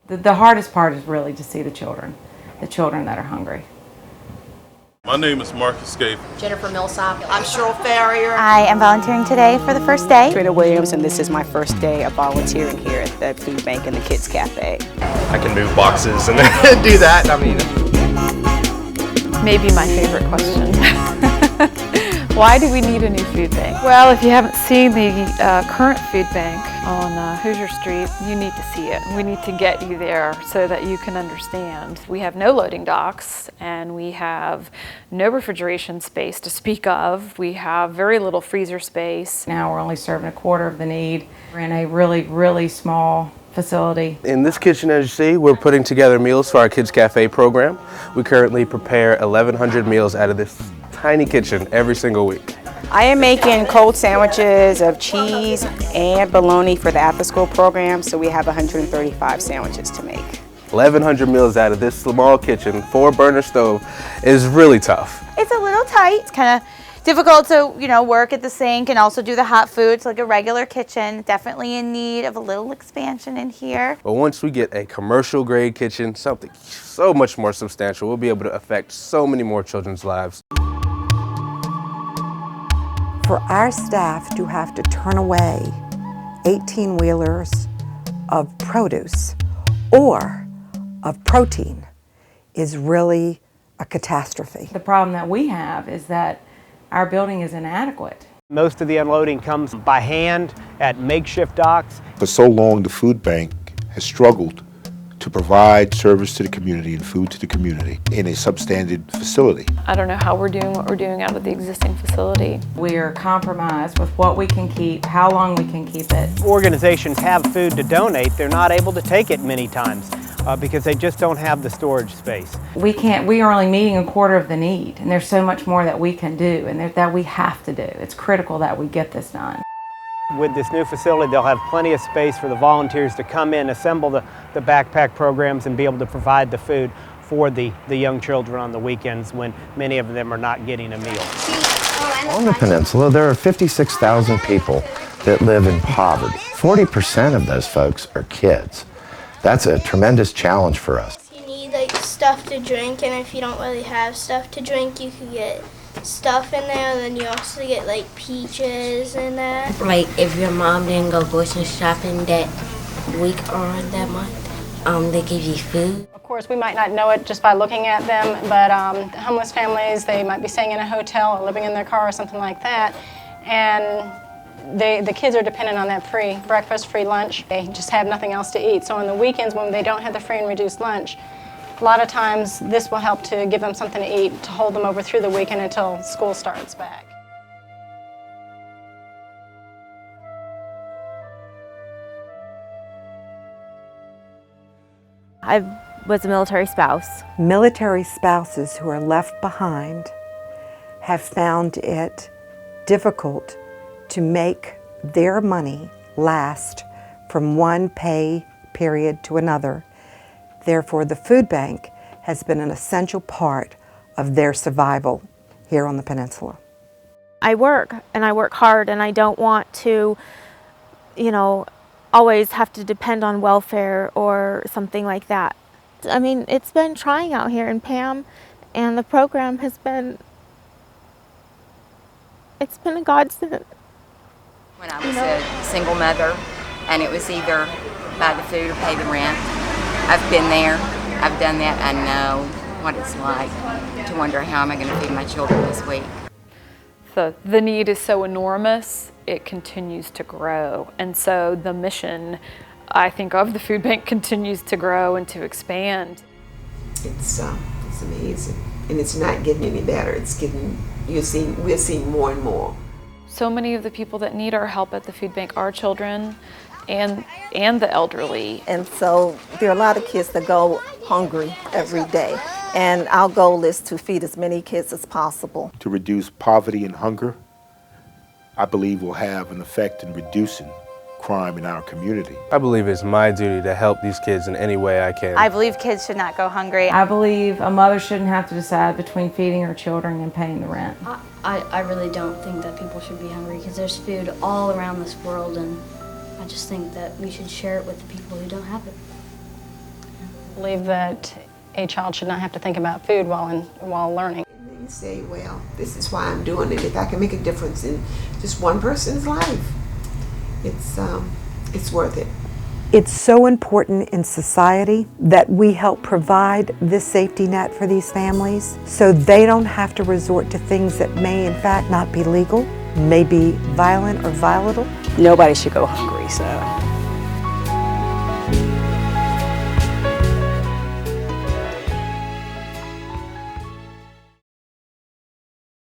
The hardest part is really to see the children that are hungry. My name is Marcus Scaife. Jennifer Millsop. I'm Cheryl Farrier. I am volunteering today for the first day. Trina Williams, and this is my first day of volunteering here at the Food Bank and the Kids Cafe. I can move boxes and do that. I mean, maybe my favorite question. Why do we need a new food bank? Well, if you haven't seen the current food bank on Hoosier Street, you need to see it. We need to get you there so that you can understand. We have no loading docks and we have no refrigeration space to speak of. We have very little freezer space. Now we're only serving a quarter of the need. We're in a really, really small facility. in this kitchen, as you see, we're putting together meals for our Kids Cafe program. We currently prepare 1,100 meals out of this tiny kitchen every single week. I am making cold sandwiches of cheese and bologna for the after-school program, so we have 135 sandwiches to make. 1,100 meals out of this small kitchen, 4-burner stove, is really tough. It's a little tight. It's kind of difficult to, work at the sink and also do the hot foods like a regular kitchen. Definitely in need of a little expansion in here. But once we get a commercial grade kitchen, something so much more substantial, we'll be able to affect so many more children's lives. For our staff to have to turn away 18-wheelers of produce or of protein is really a catastrophe. The problem that we have is that our building is inadequate. Most of the unloading comes by hand at makeshift docks. For so long, the food bank has struggled to provide service to the community and food to the community in a substandard facility. I don't know how we're doing what we're doing out of the existing facility. We are compromised with what we can keep, how long we can keep it. Organizations have food to donate. They're not able to take it many times because they just don't have the storage space. We are only meeting a quarter of the need, and there's so much more that we can do and that we have to do. It's critical that we get this done. With this new facility, they'll have plenty of space for the volunteers to come in, assemble the backpack programs, and be able to provide the food for the young children on the weekends when many of them are not getting a meal. On the peninsula, there are 56,000 people that live in poverty. 40% of those folks are kids. That's a tremendous challenge for us. You need stuff to drink, and if you don't really have stuff to drink, you can get stuff in there, and then you also get peaches and that. If your mom didn't go grocery shopping that week or that month, they give you food. Of course, we might not know it just by looking at them, but homeless families, they might be staying in a hotel or living in their car or something like that, and the kids are dependent on that free breakfast, free lunch. They just have nothing else to eat. So on the weekends when they don't have the free and reduced lunch, a lot of times this will help to give them something to eat, to hold them over through the weekend until school starts back. I was a military spouse. Military spouses who are left behind have found it difficult to make their money last from one pay period to another. Therefore, the food bank has been an essential part of their survival here on the peninsula. I work, and I work hard, and I don't want to, always have to depend on welfare or something like that. I mean, it's been trying out here in Pam, and the program has been, it's been a godsend. When I was a single mother, and it was either buy the food or pay the rent, I've been there, I've done that, I know what it's like to wonder how am I going to feed my children this week. The need is so enormous, it continues to grow. And so the mission, I think, of the food bank continues to grow and to expand. It's amazing. And it's not getting any better. We're seeing more and more. So many of the people that need our help at the food bank are children and the elderly. And so there are a lot of kids that go hungry every day. And our goal is to feed as many kids as possible. To reduce poverty and hunger, I believe will have an effect in reducing crime in our community. I believe it's my duty to help these kids in any way I can. I believe kids should not go hungry. I believe a mother shouldn't have to decide between feeding her children and paying the rent. I really don't think that people should be hungry because there's food all around this world, and I just think that we should share it with the people who don't have it. believe that a child should not have to think about food while learning. And then you say, well, this is why I'm doing it. If I can make a difference in just one person's life, it's worth it. It's so important in society that we help provide this safety net for these families so they don't have to resort to things that may in fact not be legal, may be violent or volatile. Nobody should go hungry, so